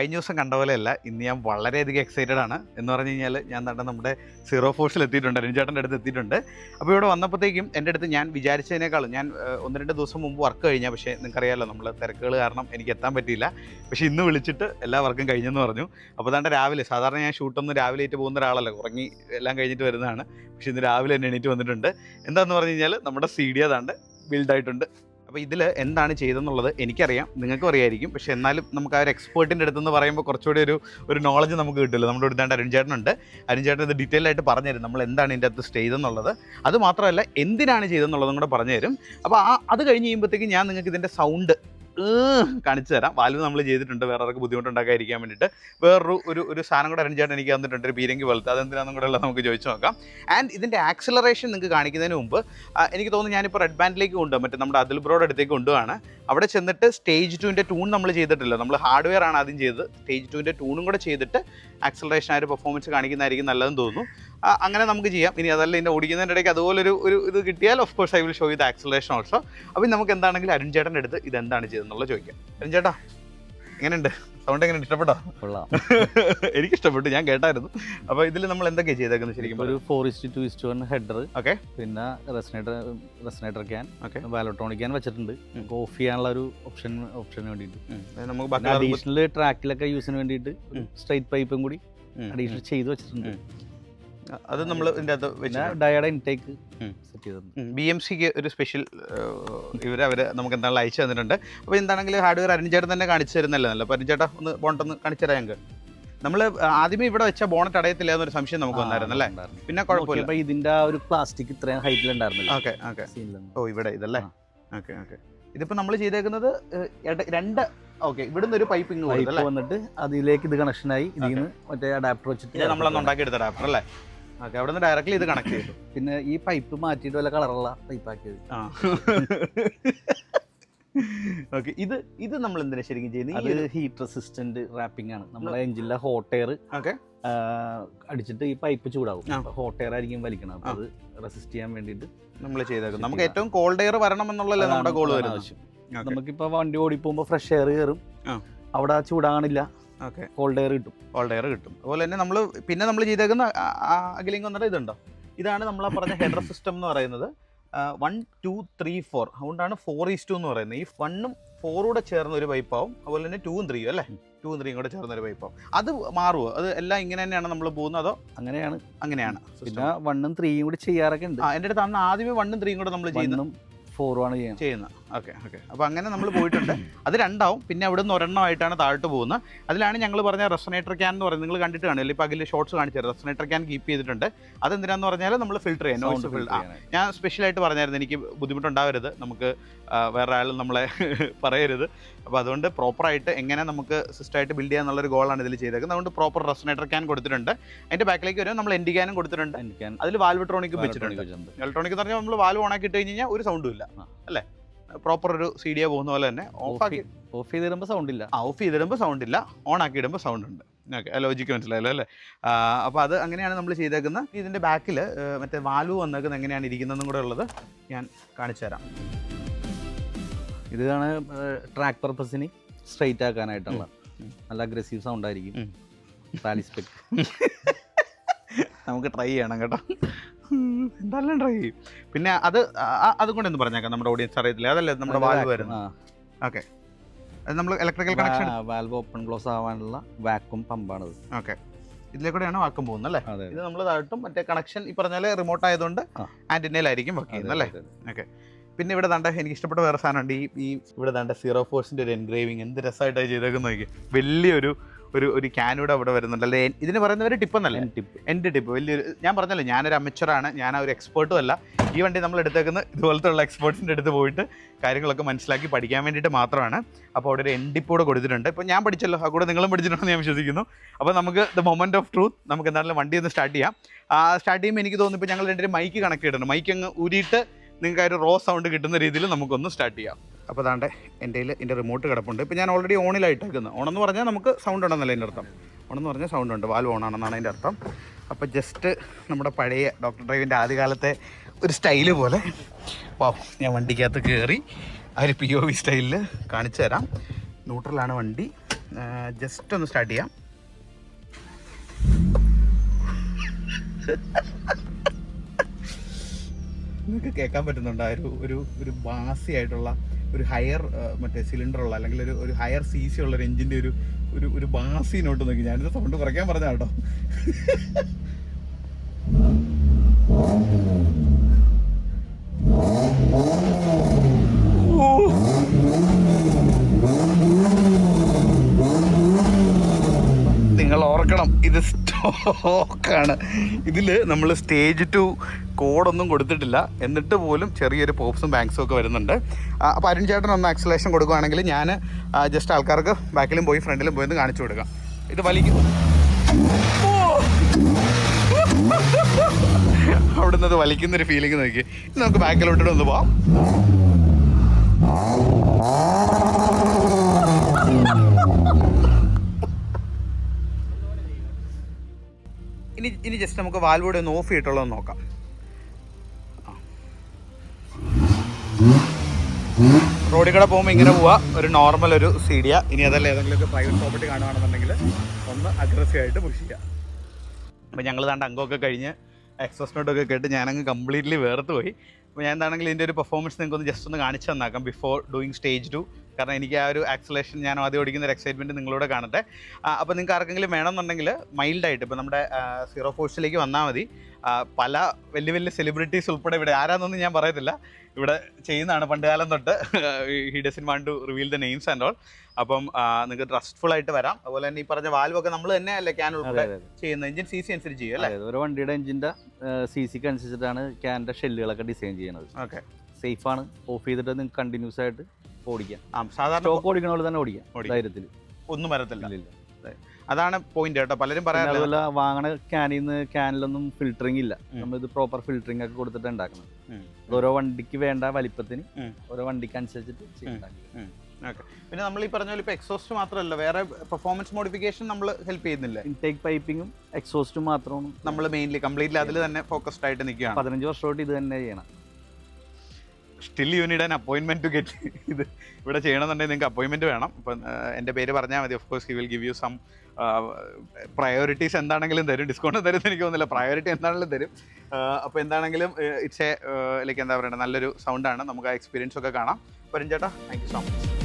കഴിഞ്ഞ ദിവസം കണ്ട പോലെയല്ല, ഇന്ന് ഞാൻ വളരെയധികം എക്സൈറ്റഡ് ആണ്. എന്ന് പറഞ്ഞു കഴിഞ്ഞാൽ ഞാൻ നമ്മുടെ സീറോ ഫോഴ്സിൽ എത്തിയിട്ടുണ്ട്, അരുൺചേട്ടൻ്റെ അടുത്ത് എത്തിയിട്ടുണ്ട്. അപ്പോൾ ഇവിടെ വന്നപ്പോഴത്തേക്കും എൻ്റെ അടുത്ത് ഞാൻ വിചാരിച്ചതിനേക്കാളും ഞാൻ 1-2 ദിവസം മുമ്പ് വർക്ക് കഴിഞ്ഞാൽ, പക്ഷേ നിങ്ങൾക്കറിയാമല്ലോ നമ്മൾ തിരക്കുകൾ കാരണം എനിക്ക് എത്താൻ പറ്റിയില്ല. പക്ഷേ ഇന്ന് വിളിച്ചിട്ട് എല്ലാ വർക്കും കഴിഞ്ഞെന്ന് പറഞ്ഞു. അപ്പോൾ അതാണ്ട് രാവിലെ, സാധാരണ ഞാൻ ഷൂട്ടൊന്നും രാവിലെ ആയിട്ട് പോകുന്ന ഒരാളല്ല, ഉറങ്ങി എല്ലാം കഴിഞ്ഞിട്ട് വരുന്നതാണ്. പക്ഷേ ഇന്ന് രാവിലെ തന്നെ എണീറ്റ് വന്നിട്ടുണ്ട്. എന്താണെന്ന് പറഞ്ഞു കഴിഞ്ഞാൽ നമ്മുടെ CD അതാണ്ട് ബിൽഡായിട്ടുണ്ട്. അപ്പോൾ ഇതിൽ എന്താണ് ചെയ്തെന്നുള്ളത് എനിക്കറിയാം, നിങ്ങൾക്കും അറിയായിരിക്കും. പക്ഷേ എന്നാലും നമുക്ക് ആ ഒരു എക്സ്പേർട്ടിൻ്റെ അടുത്തെന്ന് പറയുമ്പോൾ കുറച്ചുകൂടി ഒരു നോളജ് നമുക്ക് കിട്ടില്ല. നമ്മുടെ അടുത്താണ്ട് അരുൺചേട്ടനുണ്ട്. അരുൺചേട്ടൻ ഇത് ഡീറ്റെയിൽ ആയിട്ട് പറഞ്ഞു തരും നമ്മൾ എന്താണ് ഇതിൻ്റെ അകത്ത് ചെയ്തെന്നുള്ളത്. അത് മാത്രമല്ല എന്തിനാണ് ചെയ്തെന്നുള്ളതും കൂടെ പറഞ്ഞു തരും. അപ്പോൾ അത് കഴിഞ്ഞ് കഴിയുമ്പോഴത്തേക്കും ഞാൻ നിങ്ങൾക്ക് ഇതിൻ്റെ സൗണ്ട് കാണിച്ചു തരാം. വാൽവ് നമ്മൾ ചെയ്തിട്ടുണ്ട്, വേറെ ആർക്ക് ബുദ്ധിമുട്ടുണ്ടാക്കാതിരിക്കാൻ വേണ്ടിയിട്ട്. വേറൊരു സാധനം കൂടെ അരുൺചേട്ടൻ എനിക്ക് തന്നിട്ടുണ്ട്, ഒരു പീരങ്കി പോലത്തെ. അതെന്തിനാണെന്നും കൂടെ ഉള്ളത് നമുക്ക് ചോദിച്ചു നോക്കാം. ആൻഡ് ഇതിൻ്റെ ആക്സിലറേഷൻ നിങ്ങൾക്ക് കാണിക്കുന്നതിന് മുമ്പ് എനിക്ക് തോന്നുന്നു ഞാനിപ്പോൾ റെഡ് ബാൻഡിലേക്ക് കൊണ്ടുപോകാം, മറ്റേ നമ്മുടെ അതുൽ ബ്രോയുടെ അടുത്തേക്ക് കൊണ്ടുപോവാണ്. അവിടെ ചെന്നിട്ട് സ്റ്റേജ് 2ൻ്റെ ട്യൂൺ നമ്മൾ ചെയ്തിട്ടില്ല, നമ്മൾ ഹാർഡ്വെയർ ആണ് ആദ്യം ചെയ്തത്. സ്റ്റേജ് 2ൻ്റെ ട്യൂണും കൂടെ ചെയ്തിട്ട് ആക്സിലറേഷൻ ആ ഒരു പെർഫോമൻസ് കാണിക്കുന്നതായിരിക്കും നല്ലതെന്ന് തോന്നുന്നു. അങ്ങനെ നമുക്ക് ചെയ്യാം. ഇനി അതല്ല, ഇതിൻ്റെ ഓടിക്കുന്നതിൻ്റെ ഇടയ്ക്ക് അതുപോലൊരു ഇത് കിട്ടിയാൽ of course I will show you the acceleration also. അപ്പോൾ നമുക്ക് എന്താണെങ്കിലും അരുൺചേട്ടൻ്റെ അടുത്ത് ഇതെന്താണ് ചെയ്തെന്നുള്ളത് ചോദിക്കാം. അരുൺചേട്ടാ, എങ്ങനെയുണ്ട് സൗണ്ട്? എങ്ങനെ ഇഷ്ടപ്പെട്ടോ? എനിക്ക് ഇഷ്ടപ്പെട്ടു, ഞാൻ കേട്ടായിരുന്നു. അപ്പോൾ ഇതിൽ നമ്മൾ എന്തൊക്കെയാണ് ചെയ്തേക്കുന്നത് ശരിക്കും? ഒരു 4:2:1 ഹെഡർ, ഓക്കെ, പിന്നെ റെസനേറ്റർ ക്യാൻ, വാലോട്രോണിക് ക്യാൻ വെച്ചിട്ടുണ്ട്. ഓഫ് ചെയ്യാനുള്ള ഒരു ഓപ്ഷന് വേണ്ടിയിട്ട്. നമുക്ക് അഡീഷണൽ ട്രാക്കിലൊക്കെ യൂസിന് വേണ്ടിയിട്ട് സ്ട്രൈറ്റ് പൈപ്പും കൂടി അഡീഷണൽ ചെയ്ത് വെച്ചിട്ടുണ്ട്. അത് നമ്മൾ ഇതിൻ്റെ അകത്ത് പിന്നെ ഡയയുടെ ഇൻടേക്ക് സെറ്റ് ചെയ്തിട്ടുണ്ട്. BMCക്ക് ഒരു സ്പെഷ്യൽ അവർ നമുക്ക് എന്താണെങ്കിലും അയച്ചു തന്നിട്ടുണ്ട്. അപ്പോൾ എന്താണെങ്കിലും ഹാർഡ്വെയർ അരുൺചേട്ടൻ തന്നെ കാണിച്ചു തരുന്നല്ലേ നല്ല. അപ്പോൾ അരുൺചേട്ടാ ഒന്ന് ബോണ്ടൊന്ന് കാണിച്ചു തരാം ഞങ്ങൾക്ക്. നമ്മൾ ആദ്യമേ ഇവിടെ വെച്ച ബോണറ്റ് അടയത്തില്ല എന്നൊരു സംശയം നമുക്ക് വന്നായിരുന്നു അല്ലേ? പിന്നെ കുഴപ്പമില്ല, ഇതിന്റെ ഒരു പ്ലാസ്റ്റിക് ഇത്രയും ഹൈറ്റിൽ ഉണ്ടായിരുന്നില്ല. Okay okay. ഓ, ഇവിടെ ഇതല്ലേ? Okay okay. ഇതിപ്പോൾ നമ്മൾ ചെയ്തേക്കുന്നത് 2 ഓക്കെ, ഇവിടുന്ന് ഒരു പൈപ്പിംഗ് വന്നിട്ട് അതിലേക്ക് ഇത് കണക്ഷനായി. ഇതിന് മറ്റേ അഡാപ്റ്റർ വെച്ചിട്ട് നമ്മളൊന്ന് ഉണ്ടാക്കിയെടുത്ത അഡാപ്റ്റർ അല്ലേ? ഓക്കെ, അവിടെ നിന്ന് ഡയറക്റ്റ്ലി ഇത് കണക്ട് ചെയ്തു. പിന്നെ ഈ പൈപ്പ് മാറ്റിയിട്ട് വല്ല കളറുള്ള പൈപ്പ് ആക്കിയത്. ഓക്കെ, ഇത് നമ്മൾ എന്തിനാ ശരിക്കും ചെയ്യുന്നത്? അത് ഹീറ്റ് റെസിസ്റ്റന്റ് റാപ്പിംഗ് ആണ്. നമ്മുടെ എഞ്ചിനിലെ ഹോട്ട് എയർ അടിച്ചിട്ട് ഈ പൈപ്പ് ചൂടാവും. ഹോട്ട് എയർ ആയിരിക്കും വലിക്കണം. അപ്പോൾ അത് റെസിസ്റ്റ് ചെയ്യാൻ വേണ്ടിയിട്ട് നമ്മൾ ചെയ്തേക്കും. നമുക്ക് ഏറ്റവും കോൾഡ് എയർ വരണം എന്നുള്ളതല്ലേ നമ്മുടെ ഗോൾ വരുന്നത്. നമുക്കിപ്പോൾ വണ്ടി ഓടിപ്പോകുമ്പോൾ ഫ്രഷ് എയർ കയറും, അവിടെ ചൂടാകണില്ല, കോൾഡ് എയർ കിട്ടും. അതുപോലെ തന്നെ നമ്മൾ ചെയ്തേക്കുന്ന അഖിലിംഗ് വന്നിട്ട് ഇതുണ്ടോ, ഇതാണ് നമ്മൾ പറഞ്ഞ ഹെഡർ സിസ്റ്റം എന്ന് പറയുന്നത്. 1 2 3 4 അതുകൊണ്ടാണ് 4:2 എന്ന് പറയുന്നത്. ഈ 1ഉം 4ഉം കൂടെ ചേർന്ന ഒരു പൈപ്പാവും. അതുപോലെ തന്നെ 2ഉം 3ഉം അല്ലേ? 2ഉം 3ഉം കൂടെ ചേർന്ന ഒരു പൈപ്പാവും. അത് മാറുമോ? അത് എല്ലാം ഇങ്ങനെ തന്നെയാണ് നമ്മൾ പോകുന്നത് അതോ? അങ്ങനെയാണ്. പിന്നെ 1ഉം 3ഉം കൂടി ചെയ്യാറൊക്കെ ഉണ്ട്. എൻ്റെ അടുത്ത് അന്ന് ആദ്യമേ 1ഉം 3ഉം കൂടെ നമ്മൾ ചെയ്യുന്നു, 4ഉം ആണ് ചെയ്യുന്നത്. ഓക്കെ. അപ്പോൾ അങ്ങനെ നമ്മൾ പോയിട്ടുണ്ട്. അത് 2ആവും. പിന്നെ അവിടെ നിന്ന് 1എണ്ണമായിട്ടാണ് താഴോട്ട് പോകുന്നത്. അതിലാണ് ഞങ്ങൾ പറഞ്ഞ റെസനേറ്റർ ക്യാൻ എന്ന് പറയുന്നത്. നിങ്ങൾ കണ്ടിട്ട് കാണില്ല, ഇപ്പോൾ അതിൽ ഷോർട്സ് കാണിച്ചത് റെസനേറ്റർ ക്യാൻ കീപ്പ് ചെയ്തിട്ടുണ്ട്. അതെന്തിനാന്ന് പറഞ്ഞാൽ നമ്മൾ ഫിൽറ്റർ ചെയ്യാൻ, നോയ്സ് ഫിൽറ്റർ. ഞാൻ സ്പെഷ്യലായിട്ട് പറഞ്ഞായിരുന്നു, എനിക്ക് ബുദ്ധിമുട്ടുണ്ടാവരുത്, നമുക്ക് വേറെ ആളും നമ്മളെ പറയരുത്. അപ്പോൾ അതുകൊണ്ട് പ്രോപ്പറായിട്ട് എങ്ങനെ നമുക്ക് സിസ്റ്റമായിട്ട് ബിൽഡ് ചെയ്യാന്നുള്ളൊരു ഗോളാണ് ഇതിൽ ചെയ്തേക്കുന്നത്. അതുകൊണ്ട് പ്രോപ്പർ റെസനേറ്റർ ക്യാൻ കൊടുത്തിട്ടുണ്ട്. അതിൻ്റെ ബാക്കിലേക്ക് വരും നമ്മൾ എൻഡ് ക്യാനും കൊടുത്തിട്ടുണ്ട്. അതിൽ വാൽവട്രോണിക്കും വെച്ചിട്ടുണ്ട്. ഇലക്ട്രോണിക് എന്ന് പറഞ്ഞാൽ നമ്മൾ വാൽവ് ഓൺ ആക്കി ഇട്ട് കഴിഞ്ഞാൽ ഒരു സൗണ്ടും ഇല്ല അല്ലേ? പ്രോപ്പർ ഒരു CD പോകുന്ന പോലെ തന്നെ ഓഫ് ചെയ്തിടുമ്പോൾ സൗണ്ട് ഇല്ല, ഓൺ ആക്കി ഇടുമ്പോൾ സൗണ്ട് ഉണ്ട്. ഓക്കെ, ലോജിക്ക് മനസ്സിലായല്ലോ അല്ലേ? അപ്പോൾ അത് അങ്ങനെയാണ് നമ്മൾ ചെയ്തേക്കുന്നത്. ഇതിൻ്റെ ബാക്കിൽ മറ്റേ വാൽവ് വന്നേക്കുന്നത് എങ്ങനെയാണ് ഇരിക്കുന്നതെന്നും കൂടെ ഉള്ളത് ഞാൻ കാണിച്ചു തരാം. ഇതാണ് ട്രാക്ക് പർപ്പസിന് സ്ട്രെയിറ്റ് ആക്കാനായിട്ടുള്ള നല്ല അഗ്രസീവ് സൗണ്ട് ആയിരിക്കും. നമുക്ക് ട്രൈ ചെയ്യണം കേട്ടോ, എന്തായാലും ട്രൈ ചെയ്യും. പിന്നെ അതുകൊണ്ട് എന്ന് പറഞ്ഞേക്കാം, നമ്മുടെ ഓഡിയൻസ് അറിയത്തില്ല, അതല്ലേ നമ്മുടെ വാൽവ് വരുന്നത്. ഓക്കെ, അത് നമ്മൾ electrical connection, valve open close ആവാനുള്ള വാക്വം പമ്പാണത്. ഓക്കെ, ഇതിലേക്കൂടെയാണ് വാക്കം പോകുന്നത് അല്ലേ? ഇത് നമ്മൾ താഴോട്ടും മറ്റേ കണക്ഷൻ ഈ പറഞ്ഞാൽ റിമോട്ട് ആയതുകൊണ്ട് ആൻറ്റിനയിലായിരിക്കും വർക്ക് ചെയ്യുന്നത് അല്ലേ? ഓക്കെ. പിന്നെ ഇവിടെ ദാണ്ട എനിക്ക് ഇഷ്ടപ്പെട്ട വേറെ സാധനമുണ്ട്. ഈ ഇവിടെ ദാണ്ട സീറോ ഫോഴ്സിൻ്റെ ഒരു എൻഗ്രേവിങ് എന്ത് രസമായിട്ടാണ് ചെയ്തേക്കുന്നത് നോക്കി. വലിയൊരു ക്യാനൂടെ അവിടെ വരുന്നുണ്ട് അല്ലേ? ഇതിന് പറയുന്നവർ ടിപ്പെന്നല്ലേ? എൻ്റെ ടിപ്പ് വലിയൊരു, ഞാൻ പറഞ്ഞല്ലോ ഞാനൊരു അമച്ചറാണ്, ഞാൻ ഒരു എക്സ്പേർട്ടും അല്ല. ഈ വണ്ടി നമ്മൾ എടുത്തേക്കുന്നത് ഇതുപോലത്തെ ഉള്ള എക്സ്പേർട്സിൻ്റെ അടുത്ത് പോയിട്ട് കാര്യങ്ങളൊക്കെ മനസ്സിലാക്കി പഠിക്കാൻ വേണ്ടിയിട്ട് മാത്രമാണ്. അപ്പോൾ അവിടെ ഒരു എൻഡിപ്പ് കൂടെ കൊടുത്തിട്ടുണ്ട്. ഇപ്പോൾ ഞാൻ പഠിച്ചല്ലോ, ആ കൂടെ നിങ്ങളും പഠിച്ചിട്ടുണ്ടെന്ന് ഞാൻ വിശ്വസിക്കുന്നു. അപ്പോൾ നമുക്ക് ദ മൊമെൻറ്റ് ഓഫ് ട്രൂത്ത്, നമുക്ക് എന്തായാലും വണ്ടി ഒന്ന് സ്റ്റാർട്ട് ചെയ്യാം. സ്റ്റാർട്ട് ചെയ്യുമ്പോൾ എനിക്ക് തോന്നുന്നു ഇപ്പോൾ ഞങ്ങൾ രണ്ടുപേരും മൈക്ക് കണക്ട് ചെയ്തിട്ടുണ്ട്. മൈക്ക് അങ്ങ് ഊരിയിട്ട് നിങ്ങൾക്ക് ആ ഒരു റോ സൗണ്ട് കിട്ടുന്ന രീതിയിൽ നമുക്കൊന്ന് സ്റ്റാർട്ട് ചെയ്യാം. അപ്പോൾ അതാണ്ട് എൻ്റെ കയ്യിൽ എൻ്റെ റിമോട്ട് കിടപ്പുണ്ട്. ഇപ്പോൾ ഞാൻ ഓൾറെഡി ഓണിലായിട്ടേക്കുന്നത്. ഓണെന്ന് പറഞ്ഞാൽ നമുക്ക് സൗണ്ട് ഉണ്ടെന്നല്ല എൻ്റെ അർത്ഥം. ഓണെന്ന് പറഞ്ഞാൽ സൗണ്ട് ഉണ്ട്, വാൽവ് ഓണാണെന്നാണ് അതിൻ്റെ അർത്ഥം. അപ്പോൾ ജസ്റ്റ് നമ്മുടെ പഴയ ഡോക്ടർ ഡ്രൈവിൻ്റെ ആദ്യകാലത്തെ ഒരു സ്റ്റൈല് പോലെ ഞാൻ വണ്ടിക്കകത്ത് കയറി ആ ഒരു POV സ്റ്റൈലിൽ കാണിച്ചു തരാം. ന്യൂട്രലാണ് വണ്ടി. ജസ്റ്റ് ഒന്ന് സ്റ്റാർട്ട് ചെയ്യാം. നിങ്ങൾക്ക് കേൾക്കാൻ പറ്റുന്നുണ്ട് ഒരു ബാസി ആയിട്ടുള്ള ഒരു ഹയർ മറ്റേ സിലിണ്ടറുള്ള അല്ലെങ്കിൽ ഒരു ഹയർ സി സി ഉള്ള ഒരു എഞ്ചിൻ്റെ ഒരു ബാസി നോട്ട് നോക്കി. ഞാനിത് സൗണ്ട് കുറയ്ക്കാൻ പറഞ്ഞ കേട്ടോ. നിങ്ങൾ ഓർക്കണം, ഇത് സ്റ്റോക്കാണ്. ഇതിൽ നമ്മൾ സ്റ്റേജ് 2 കോഡൊന്നും കൊടുത്തിട്ടില്ല, എന്നിട്ട് പോലും ചെറിയൊരു പോപ്സും ബാങ്ക്സും ഒക്കെ വരുന്നുണ്ട്. അപ്പോൾ അരുൺ ചേട്ടൻ ഒന്ന് ആക്സലേഷൻ കൊടുക്കുകയാണെങ്കിൽ ഞാൻ ജസ്റ്റ് ആൾക്കാർക്ക് ബാക്കിലും പോയി ഫ്രണ്ടിലും പോയി ഒന്ന് കാണിച്ചു കൊടുക്കാം. ഇത് വലിക്കും. അവിടെ നിന്ന് വലിക്കുന്നൊരു ഫീലിംഗ് നോക്കി. നമുക്ക് ബാക്കിലോട്ട് ഒന്ന് പോവാം. ഇനി ജസ്റ്റ് നമുക്ക് വാൽവോടെ ഒന്ന് ഓഫ് ചെയ്തിട്ടുള്ളത് നോക്കാം. റോഡിൽ കൂടെ പോകുമ്പോൾ ഇങ്ങനെ പോവുക, ഒരു നോർമൽ ഒരു സീഡിയ. ഇനി അതല്ല ഏതെങ്കിലുമൊക്കെ പ്രൈവറ്റ് പ്രോപ്പർട്ടി കാണുകയാണെന്നുണ്ടെങ്കിൽ ഒന്ന് അഗ്രസീവായിട്ട് പുഷ് ചെയ്യുക. അപ്പോൾ ഞങ്ങൾ താണ്ട് അംഗമൊക്കെ കഴിഞ്ഞ് എക്സോസ് നോട്ടൊക്കെ കേട്ട് ഞാനങ്ങ് കംപ്ലീറ്റ്ലി വേർത്ത് പോയി. അപ്പോൾ ഞാൻ എന്താണെങ്കിൽ ഇതിൻ്റെ ഒരു പെർഫോമൻസ് നിങ്ങൾക്ക് ഒന്ന് ജസ്റ്റ് ഒന്ന് കാണിച്ചു തന്നാക്കാം ബിഫോർ ഡൂയിങ് സ്റ്റേജ് 2. കാരണം എനിക്ക് ആ ഒരു ആക്സലേഷൻ ഞാൻ ആദ്യം ഓടിക്കുന്ന ഒരു എക്സൈറ്റ്മെൻറ്റ് നിങ്ങളോട് കാണട്ടെ. അപ്പോൾ നിങ്ങൾക്ക് ആർക്കെങ്കിലും വേണമെന്നുണ്ടെങ്കിൽ മൈൽഡായിട്ട് ഇപ്പോൾ നമ്മുടെ സീറോ ഫോഴ്സിലേക്ക് വന്നാൽ മതി. പല വലിയ വലിയ സെലിബ്രിറ്റീസ് ഉൾപ്പെടെ ഇവിടെ ആരാന്നൊന്നും ഞാൻ പറയത്തില്ല, ഇവിടെ ചെയ്യുന്നതാണ് പണ്ട് കാലം തൊട്ട്. He doesn't want to reveal the names and all. അപ്പം നിങ്ങൾക്ക് ട്രസ്റ്റ്ഫുൾ ആയിട്ട് വരാം. അതുപോലെ തന്നെ ഈ പറഞ്ഞ വാൽവൊക്കെ നമ്മൾ തന്നെ അല്ലേ ക്യാൻ ഉൾപ്പെടെ ചെയ്യുന്നത്. എഞ്ചിൻ സി സി അനുസരിച്ച് ചെയ്യും അല്ലേ? ഓരോ വണ്ടിയുടെ എഞ്ചിൻ്റെ സി സിക്ക് അനുസരിച്ചിട്ടാണ് ക്യാൻ്റെ ഷെല്ലുകളൊക്കെ ഡിസൈൻ ചെയ്യുന്നത്. ഓക്കെ, സേഫാണ്. ഓഫ് ചെയ്തിട്ട് നിങ്ങൾക്ക് കണ്ടിന്യൂസ് ആയിട്ട് ഓടിക്കാം. സാധാരണ സ്റ്റോക്ക് ഓടിക്കണ പോലെ തന്നെ ഓടിക്കാം ധൈര്യത്തിൽ, ഒന്നും വരത്തില്ല. അതാണ് പോയിന്റ് കേട്ടോ. പലരും പറയാം അതുപോലെ വാങ്ങണ ക്യാനിലൊന്നും ഫിൽറ്ററിംഗ് ഇല്ല. നമ്മളിത് പ്രോപ്പർ ഫിൽറ്ററിംഗ് ഒക്കെ കൊടുത്തിട്ട് ഉണ്ടാക്കണം. ഓരോ വണ്ടിക്ക് വേണ്ട വലിപ്പത്തിന് ഓരോ വണ്ടിക്ക് അനുസരിച്ചിട്ട് ചെയ്യാം. ഓക്കെ, പിന്നെ നമ്മൾ ഈ പറഞ്ഞ പോലെ ഇപ്പോൾ എക്സോസ്റ്റ് മാത്രമല്ല, വേറെ പെർഫോമൻസ് മോഡിഫിക്കേഷൻ നമ്മൾ ഹെൽപ്പ് ചെയ്യുന്നില്ല. ഇൻടേക്ക് പൈപ്പിങ്ങും എക്സോസ്റ്റും മാത്രമാണ് നമ്മൾ മെയിൻലി കംപ്ലീറ്റ്ലി അതിൽ തന്നെ ഫോക്കസ്ഡ് ആയിട്ട് നിൽക്കുകയാണ്. 15 വർഷമായിട്ട് ഇത് തന്നെ ചെയ്യണം. Still you need an appointment to get ഇത് ഇവിടെ ചെയ്യണമെന്നുണ്ടെങ്കിൽ നിങ്ങൾക്ക് അപ്പോയിൻമെൻറ്റ് വേണം. ഇപ്പം എൻ്റെ പേര് പറഞ്ഞാൽ മതി. Of course he will give you some priorities എന്താണെങ്കിലും തരും. ഡിസ്കൗണ്ട് തരുമെന്ന് എനിക്ക് തോന്നുന്നില്ല, പ്രയോറിറ്റി എന്താണെങ്കിലും തരും. അപ്പോൾ എന്താണെങ്കിലും ഇറ്റ്സ് എ ലൈക്ക് എന്താ പറയുക, നല്ലൊരു സൗണ്ടാണ്. നമുക്ക് ആ എക്സ്പീരിയൻസ് ഒക്കെ കാണാം. അപ്പോൾ ചേട്ടാ, താങ്ക് യു സോ മച്ച്.